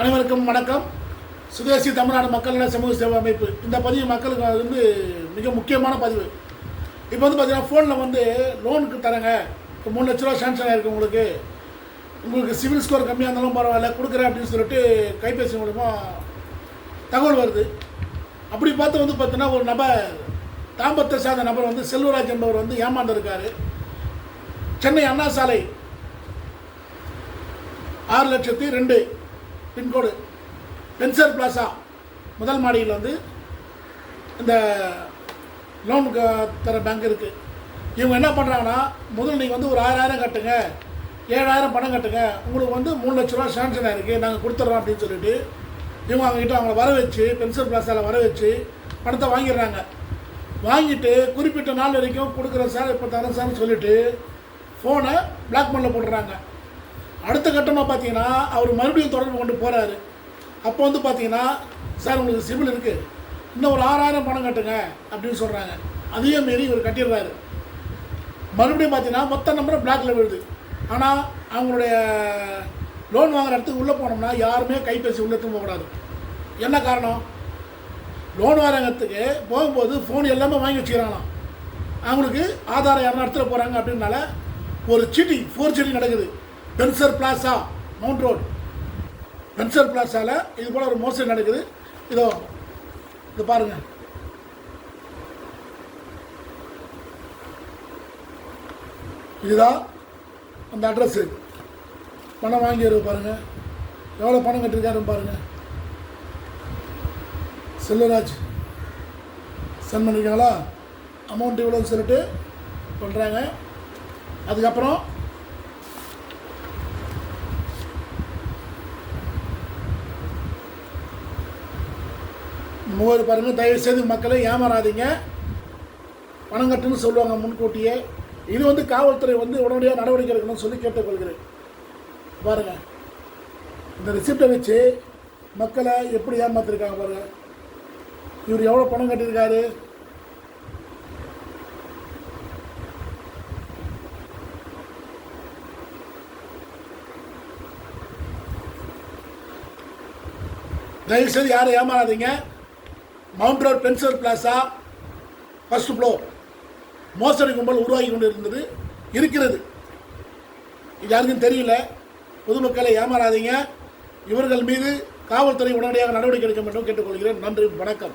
அனைவருக்கும் வணக்கம். சுதேசி தமிழ்நாடு மக்கள் நல சமூக சேவை அமைப்பு இந்த பதிவு மக்களுக்கு வந்து மிக முக்கியமான பதிவு. இப்போ வந்து பார்த்தீங்கன்னா ஃபோனில் வந்து லோனுக்கு தரேங்க, இப்போ 3 லட்ச ரூபா சாங்ஷன் ஆகிருக்கு, உங்களுக்கு சிவில் ஸ்கோர் கம்மியாக இருந்தாலும் பரவாயில்ல கொடுக்குறேன் அப்படின்னு சொல்லிட்டு கைபேசி மூலமாக தகவல் வருது. அப்படி பார்த்து வந்து பார்த்தீங்கன்னா ஒரு நபர், தாம்பரத்தை சார்ந்த நபர் வந்து செல்வராஜ் என்பவர் வந்து ஏமாந்துருக்காரு. சென்னை அண்ணா சாலை 6,02,000 பின்கோடு பென்சர் பிளாசா முதல் மாடியில் வந்து இந்த லோனுக்கு தர பேங்க் இருக்குது. இவங்க என்ன பண்ணுறாங்கன்னா, முதல் நீங்கள் வந்து ஒரு 6,000 கட்டுங்க, 7,000 பணம் கட்டுங்க, உங்களுக்கு வந்து 3 லட்ச ரூபா சாங்ஷன் ஆகிருக்கு, நாங்கள் கொடுத்துட்றோம் அப்படின்னு சொல்லிட்டு இவங்க அவங்ககிட்ட அவங்கள வர வச்சு பென்சர் பிளாசாவில் வர வச்சு பணத்தை வாங்கிடுறாங்க. வாங்கிட்டு குறிப்பிட்ட நாள் வரைக்கும் கொடுக்குறேன் சார், இப்போ தரேன் சார்னு சொல்லிவிட்டு ஃபோனை பிளாக்மெயிலில் போட்டுறாங்க. அடுத்த கட்டமாக பார்த்தீங்கன்னா அவர் மறுபடியும் தொடர்பு கொண்டு போகிறாரு. அப்போ வந்து பார்த்தீங்கன்னா, சார் உங்களுக்கு சிவில் இருக்குது, இன்னும் ஒரு 6,000 பணம் கட்டுங்க அப்படின்னு சொல்கிறாங்க. அதையும் மீறி இவர் கட்டிடுறாரு. மறுபடியும் பார்த்தீங்கன்னா மொத்த நம்பரை பிளாக்கில் விழுது. ஆனால் அவங்களுடைய லோன் வாங்குற இடத்துக்கு உள்ளே போனோம்னா யாருமே கைபேசி உள்ளே போகக்கூடாது. என்ன காரணம்? லோன் வாங்குறதுக்கு போகும்போது ஃபோன் எல்லாமே வாங்கி வச்சுக்கிறாங்களாம். அவங்களுக்கு ஆதாரம் யாரும் இடத்துல போகிறாங்க அப்படின்னால ஒரு சீட்டிங், ஃபோர்ஜரி நடக்குது. பென்சர் பிளாசா, மவுண்ட் ரோட் பென்சர் பிளாசாவில் இது போல் ஒரு மோசடி நடக்குது. இது பாருங்கள், இதுதான் அந்த அட்ரஸ்ஸு. பணம் வாங்கிடுறது பாருங்கள், எவ்வளோ பணம் கட்டிருக்காருன்னு பாருங்கள். செல்வராஜ் சென்ட் பண்ணியிருக்காங்களா, அமௌண்ட் இவ்வளோன்னு சொல்லிட்டு பண்ணுறாங்க. அதுக்கப்புறம் முகவரி பாருங்கள். தயவுசெய்து மக்களை ஏமாறாதீங்க, பணம் கட்டுன்னு சொல்லுவாங்க முன்கூட்டியே. இது வந்து காவல்துறை வந்து உடனடியாக நடவடிக்கை எடுக்கணும்னு சொல்லி கேட்டுக்கொள்கிறேன். பாருங்கள், இந்த ரிசிப்டை வச்சு மக்களை எப்படி ஏமாத்திருக்காங்க பாருங்கள். இவர் எவ்வளோ பணம் கட்டியிருக்காரு. தயவுசெய்து யாரும் ஏமாறாதீங்க. Mount road பென்சர் plaza first floor மோசடி கும்பல் உருவாகி கொண்டு இருக்கிறது. இது யாருக்கும் தெரியல. பொதுமக்களை ஏமாறாதீங்க. இவர்கள் மீது காவல்துறை உடனடியாக நடவடிக்கை எடுக்க வேண்டும் கேட்டுக்கொள்கிறேன். நன்றி, வணக்கம்.